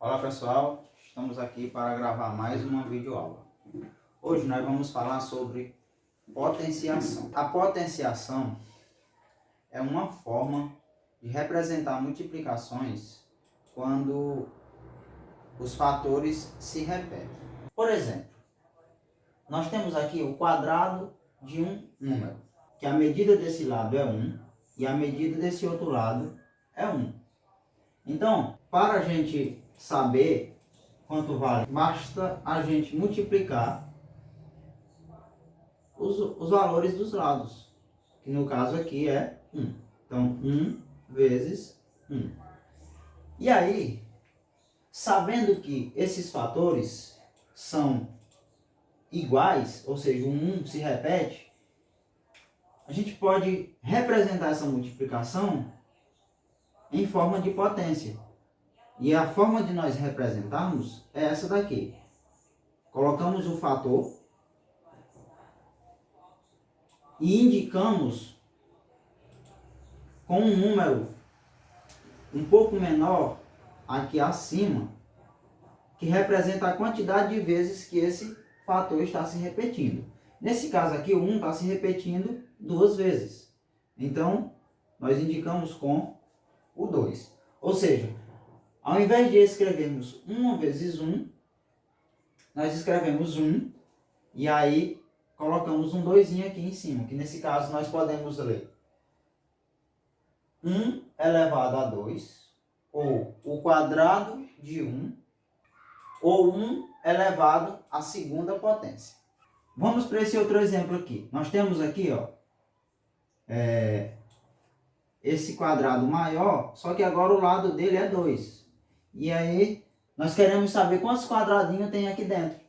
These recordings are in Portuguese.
Olá pessoal, estamos aqui para gravar mais uma videoaula. Hoje nós vamos falar sobre potenciação. A potenciação é uma forma de representar multiplicações quando os fatores se repetem. Por exemplo, nós temos aqui o quadrado de um número, que a medida desse lado é 1 e a medida desse outro lado é 1. Então, para a gente saber quanto vale, basta a gente multiplicar os valores dos lados, que no caso aqui é 1. Então, 1 vezes 1. E aí, sabendo que esses fatores são iguais, ou seja, o 1 se repete, a gente pode representar essa multiplicação em forma de potência. E a forma de nós representarmos é essa daqui. Colocamos o fator e indicamos com um número um pouco menor aqui acima, que representa a quantidade de vezes que esse fator está se repetindo. Nesse caso aqui, o 1 está se repetindo 2 vezes. Então, nós indicamos com o 2. Ou seja, ao invés de escrevermos 1 vezes 1, nós escrevemos 1 e aí colocamos um 2 aqui em cima, que nesse caso nós podemos ler 1 elevado a 2, ou o quadrado de 1, ou 1 elevado à segunda potência. Vamos para esse outro exemplo aqui. Nós temos aqui, ó, esse quadrado maior, só que agora o lado dele é 2. E aí, nós queremos saber quantos quadradinhos tem aqui dentro.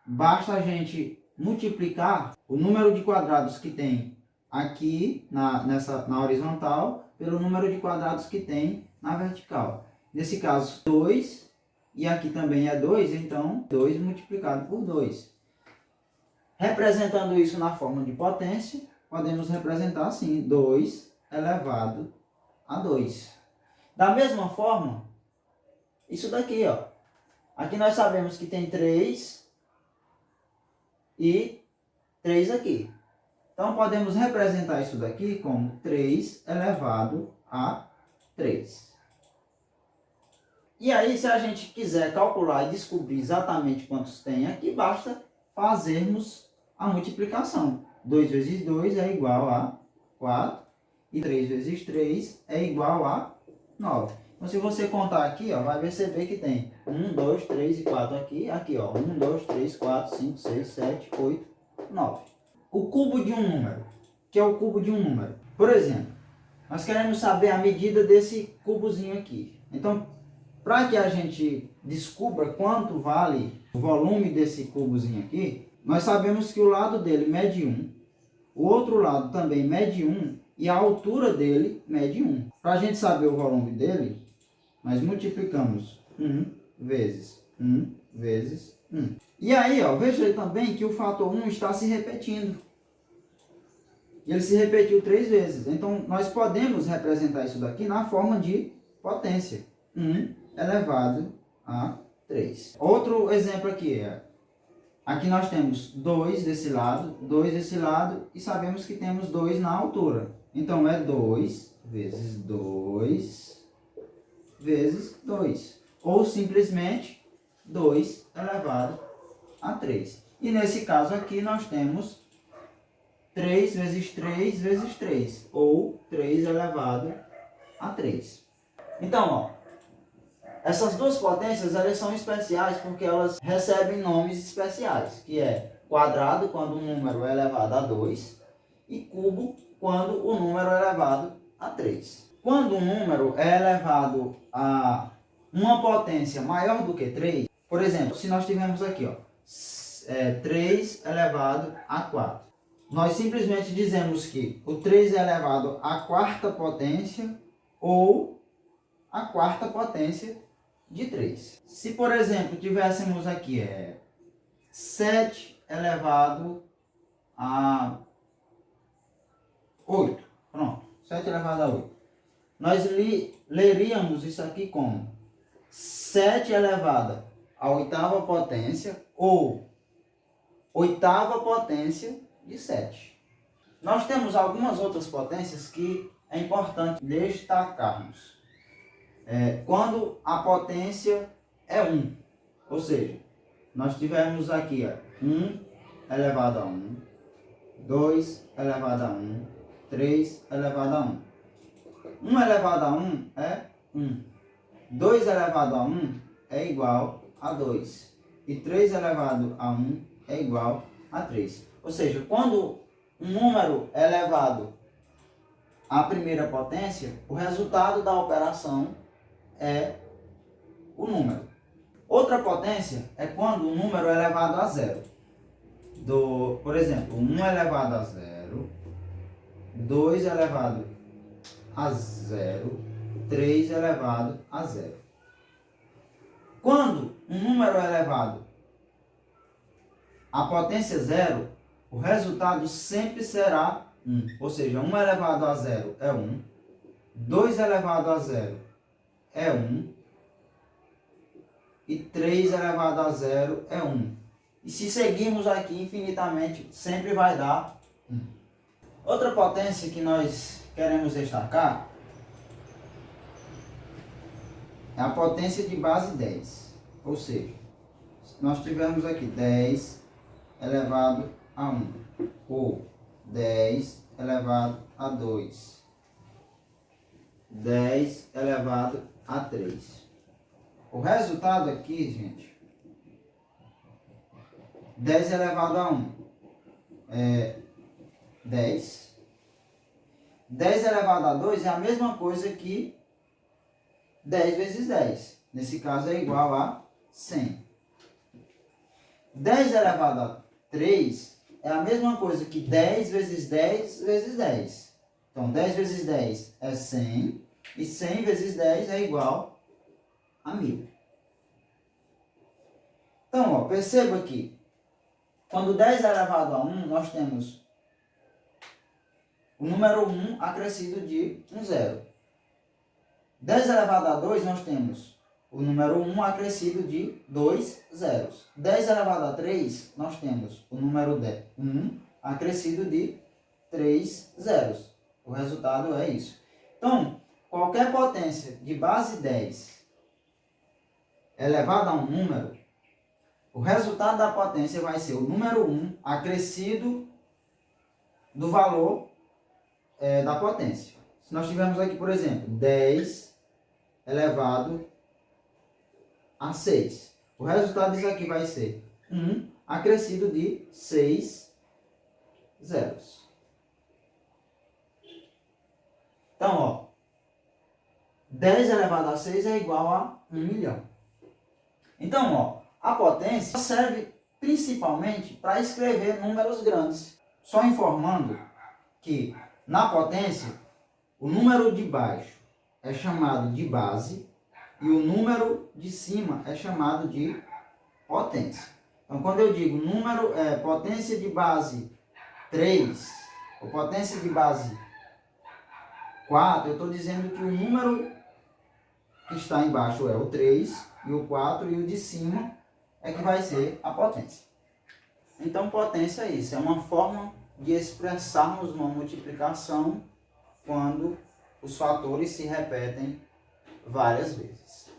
Basta a gente multiplicar o número de quadrados que tem aqui na horizontal pelo número de quadrados que tem na vertical. Nesse caso, 2, e aqui também é 2, então 2 multiplicado por 2. Representando isso na forma de potência, podemos representar assim, 2 elevado a 2. Da mesma forma, isso daqui, ó. Aqui nós sabemos que tem 3 e 3 aqui. Então, podemos representar isso daqui como 3 elevado a 3. E aí, se a gente quiser calcular e descobrir exatamente quantos tem aqui, basta fazermos a multiplicação. 2 vezes 2 é igual a 4. E 3 vezes 3 é igual a 9. Então, se você contar aqui, ó, vai perceber que tem 1, 2, 3 e 4 aqui. Aqui, ó, 1, 2, 3, 4, 5, 6, 7, 8, 9. O cubo de um número. Que é o cubo de um número. Por exemplo, nós queremos saber a medida desse cubozinho aqui. Então, para que a gente descubra quanto vale o volume desse cubozinho aqui, nós sabemos que o lado dele mede 1, o outro lado também mede 1 e a altura dele mede 1. Para a gente saber o volume dele, nós multiplicamos 1 vezes 1 vezes 1. E aí, ó, veja aí também que o fator 1 está se repetindo. E ele se repetiu 3 vezes. Então, nós podemos representar isso daqui na forma de potência. 1 elevado a 3. Outro exemplo aqui é, aqui nós temos 2 desse lado, 2 desse lado, e sabemos que temos 2 na altura. Então, é 2 vezes 2 vezes 2. Ou simplesmente 2 elevado a 3. E nesse caso aqui nós temos 3 vezes 3 vezes 3. Ou 3 elevado a 3. Então, ó, essas duas potências, elas são especiais porque elas recebem nomes especiais, que é quadrado quando o número é elevado a 2 e cubo quando o número é elevado a 3. Quando um número é elevado a uma potência maior do que 3, por exemplo, se nós tivermos aqui, ó, 3 elevado a 4, nós simplesmente dizemos que o 3 é elevado à quarta potência ou à quarta potência de 3. Se, por exemplo, tivéssemos aqui 7 elevado a 8. Pronto, 7 elevado a 8. Nós leríamos isso aqui como 7 elevado à oitava potência ou oitava potência de 7. Nós temos algumas outras potências que é importante destacarmos. Quando a potência é 1, ou seja, nós tivemos aqui 1 elevado a 1, 2 elevado a 1, 3 elevado a 1. 1 elevado a 1 é 1. 2 elevado a 1 é igual a 2. E 3 elevado a 1 é igual a 3. Ou seja, quando um número é elevado à primeira potência, o resultado da operação é o número. Outra potência é quando o número é elevado a zero. Por exemplo, 1 elevado a 0, 2 elevado a 0, 3 elevado a 0. Quando um número é elevado à potência 0, o resultado sempre será 1. Ou seja, 1 elevado a 0 é 1, 2 elevado a 0 é 1 e 3 elevado a 0 é 1. E se seguirmos aqui infinitamente, sempre vai dar 1. Outra potência que nós queremos destacar é a potência de base 10. Ou seja, nós tivemos aqui 10 elevado a 1 ou 10 elevado a 2, 10 elevado a 3. O resultado aqui, gente, 10 elevado a 1 é 10. 10 elevado a 2 é a mesma coisa que 10 vezes 10. Nesse caso é igual a 100. 10 elevado a 3 é a mesma coisa que 10 vezes 10 vezes 10. Então, 10 vezes 10 é 100. E 100 vezes 10 é igual a 1000. Então, perceba que quando 10 é elevado a 1, nós temos o número 1 acrescido de um zero. 10 elevado a 2, nós temos o número 1 acrescido de 2 zeros. 10 elevado a 3, nós temos o número 1 acrescido de 3 zeros. O resultado é isso. Então, qualquer potência de base 10 elevada a um número, o resultado da potência vai ser o número 1 acrescido do valor da potência. Se nós tivermos aqui, por exemplo, 10 elevado a 6. O resultado disso aqui vai ser 1 acrescido de 6 zeros. Então, 10 elevado a 6 é igual a 1 milhão. Então, a potência serve principalmente para escrever números grandes. Só informando que na potência, o número de baixo é chamado de base e o número de cima é chamado de potência. Então, quando eu digo potência de base 3 ou potência de base 4, eu estou dizendo que o número que está embaixo é o 3 e o 4 e o de cima é que vai ser a potência. Então, potência é isso, é uma forma de expressarmos uma multiplicação quando os fatores se repetem várias vezes.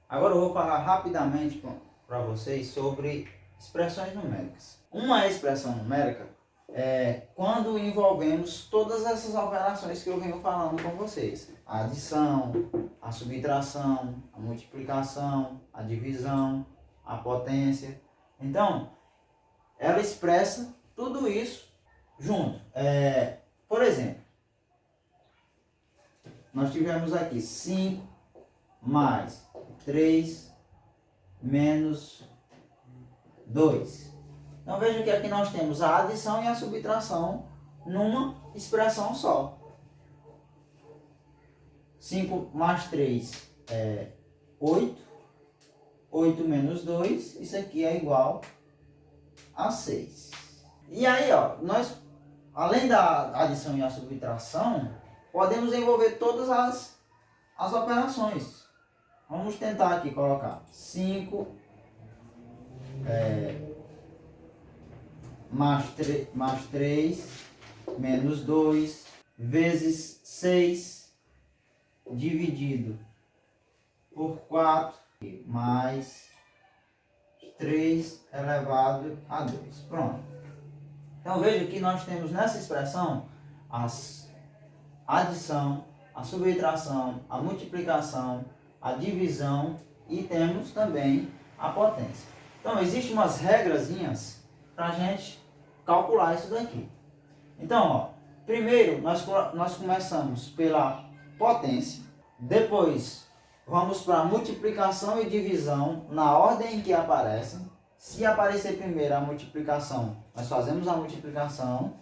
Agora eu vou falar rapidamente para vocês sobre expressões numéricas. Uma expressão numérica é quando envolvemos todas essas operações que eu venho falando com vocês. A adição, a subtração, a multiplicação, a divisão, a potência. Então, ela expressa tudo isso junto. Por exemplo, nós tivemos aqui 5 mais 3 menos 2. Então veja que aqui nós temos a adição e a subtração numa expressão só. 5 mais 3 é 8. 8 menos 2, isso aqui é igual a 6. E aí, nós, além da adição e a subtração, podemos envolver todas as operações. Vamos tentar aqui colocar 5 mais 3 menos 2 vezes 6 dividido por 4 mais 3 elevado a 2. Pronto. Então veja que nós temos nessa expressão a adição, a subtração, a multiplicação, a divisão e temos também a potência. Então existem umas regrazinhas para a gente calcular isso daqui. Então, ó, primeiro nós começamos pela potência, depois vamos para a multiplicação e divisão na ordem em que aparecem. Se aparecer primeiro a multiplicação, nós fazemos a multiplicação.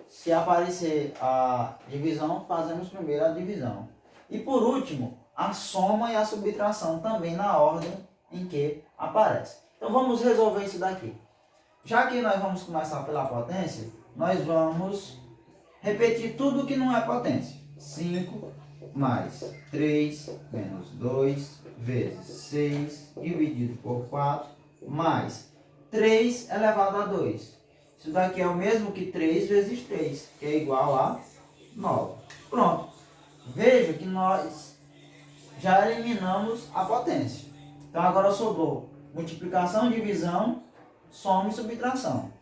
Se aparecer a divisão, fazemos primeiro a divisão. E por último, a soma e a subtração também na ordem em que aparece. Então vamos resolver isso daqui. Já que nós vamos começar pela potência, nós vamos repetir tudo que não é potência. 5 mais 3 menos 2 vezes 6 dividido por 4 mais 3 elevado a 2. Isso daqui é o mesmo que 3 vezes 3, que é igual a 9. Pronto. Veja que nós já eliminamos a potência. Então agora sobrou multiplicação, divisão, soma e subtração.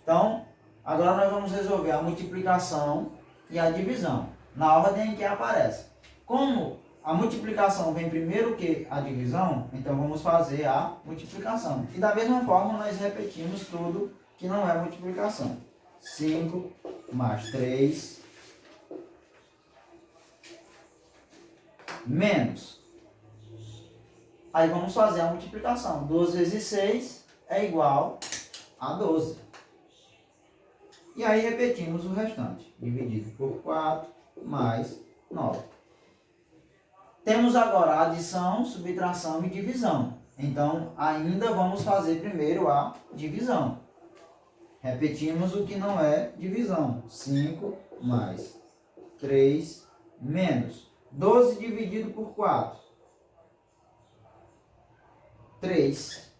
Então, agora nós vamos resolver a multiplicação e a divisão, na ordem em que aparece. Como a multiplicação vem primeiro que a divisão, então vamos fazer a multiplicação. E da mesma forma nós repetimos tudo que não é multiplicação. 5 mais 3 menos. Aí vamos fazer a multiplicação. 2 vezes 6 é igual a 12. E aí repetimos o restante. Dividido por 4 mais 9. Temos agora a adição, subtração e divisão. Então ainda vamos fazer primeiro a divisão. Repetimos o que não é divisão. 5 mais 3 menos 12 dividido por 4. 3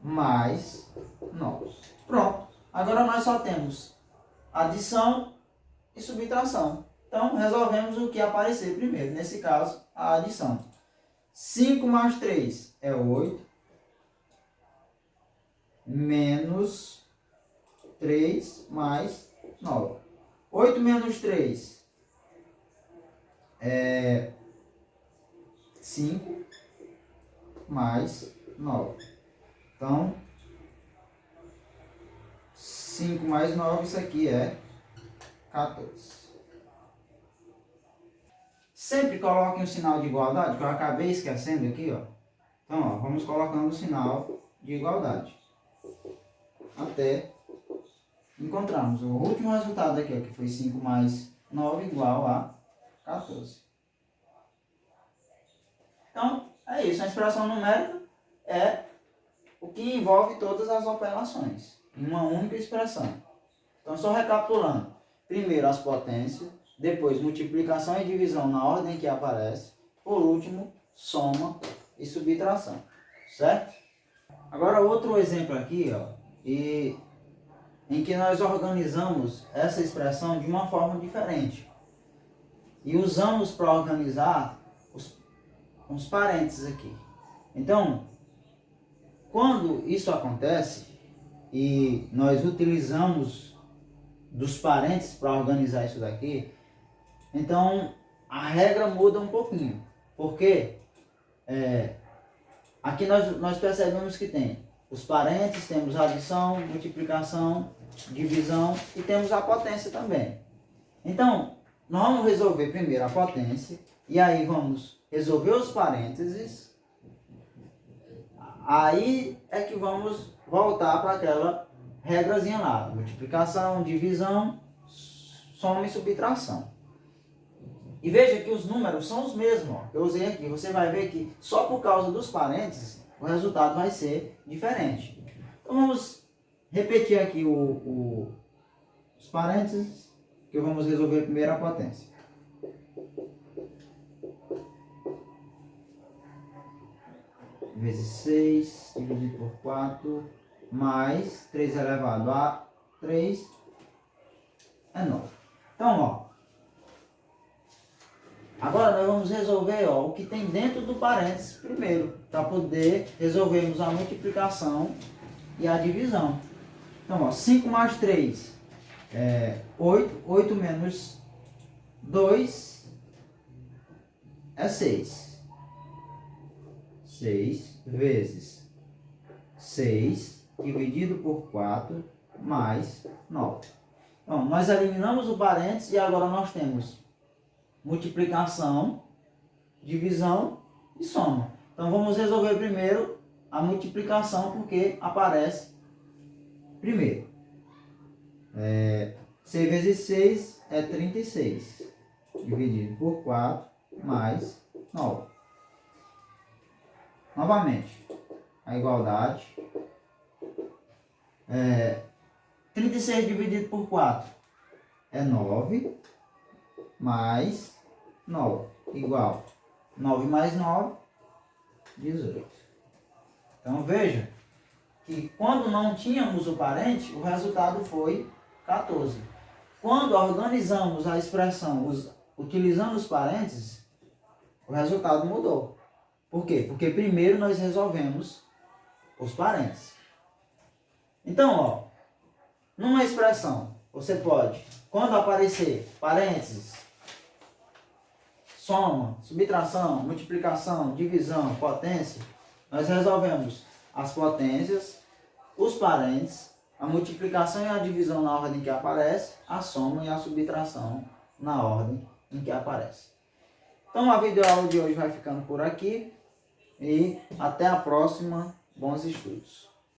mais 9. Pronto. Agora nós só temos adição e subtração. Então resolvemos o que aparecer primeiro. Nesse caso, a adição. 5 mais 3 é 8. Menos 3 mais 9. 8 menos 3 é 5 mais 9. Então, 5 mais 9, isso aqui é 14. Sempre coloquem o sinal de igualdade, que eu acabei esquecendo aqui, ó. Então, ó, vamos colocando o sinal de igualdade. Até encontrarmos o último resultado aqui, ó, que foi 5 mais 9 igual a 14. Então, é isso. A expressão numérica é o que envolve todas as operações em uma única expressão. Então, só recapitulando. Primeiro as potências, depois multiplicação e divisão na ordem que aparece, por último, soma e subtração. Certo? Agora, outro exemplo aqui, ó, em que nós organizamos essa expressão de uma forma diferente. E usamos para organizar uns parênteses aqui. Então, quando isso acontece e nós utilizamos dos parênteses para organizar isso daqui, então a regra muda um pouquinho. Porque aqui nós percebemos que tem os parênteses, temos adição, multiplicação, divisão e temos a potência também. Então, nós vamos resolver primeiro a potência e aí vamos resolver os parênteses. Aí é que vamos voltar para aquela regrazinha lá, multiplicação, divisão, soma e subtração. E veja que os números são os mesmos, ó, que eu usei aqui. Você vai ver que só por causa dos parênteses o resultado vai ser diferente. Então vamos repetir aqui os parênteses, que vamos resolver primeiro a potência. vezes 6 dividido por 4, mais 3 elevado a 3 é 9. Então, ó, agora nós vamos resolver, ó, o que tem dentro do parênteses primeiro, para poder resolvermos a multiplicação e a divisão. Então, ó, 5 mais 3 é 8, 8 menos 2 é 6. 6 vezes 6 dividido por 4 mais 9. Então, nós eliminamos o parênteses e agora nós temos multiplicação, divisão e soma. Então, vamos resolver primeiro a multiplicação porque aparece primeiro. 6 vezes 6 é 36, dividido por 4 mais 9. Novamente, a igualdade. 36 dividido por 4 é 9, mais 9, igual 9 mais 9, 18. Então veja que quando não tínhamos o parente, o resultado foi 14. Quando organizamos a expressão utilizando os parênteses, o resultado mudou. Por quê? Porque primeiro nós resolvemos os parênteses. Então, ó, numa expressão, você pode, quando aparecer parênteses, soma, subtração, multiplicação, divisão, potência, nós resolvemos as potências, os parênteses, a multiplicação e a divisão na ordem que aparece, a soma e a subtração na ordem em que aparece. Então a videoaula de hoje vai ficando por aqui e até a próxima. Bons estudos!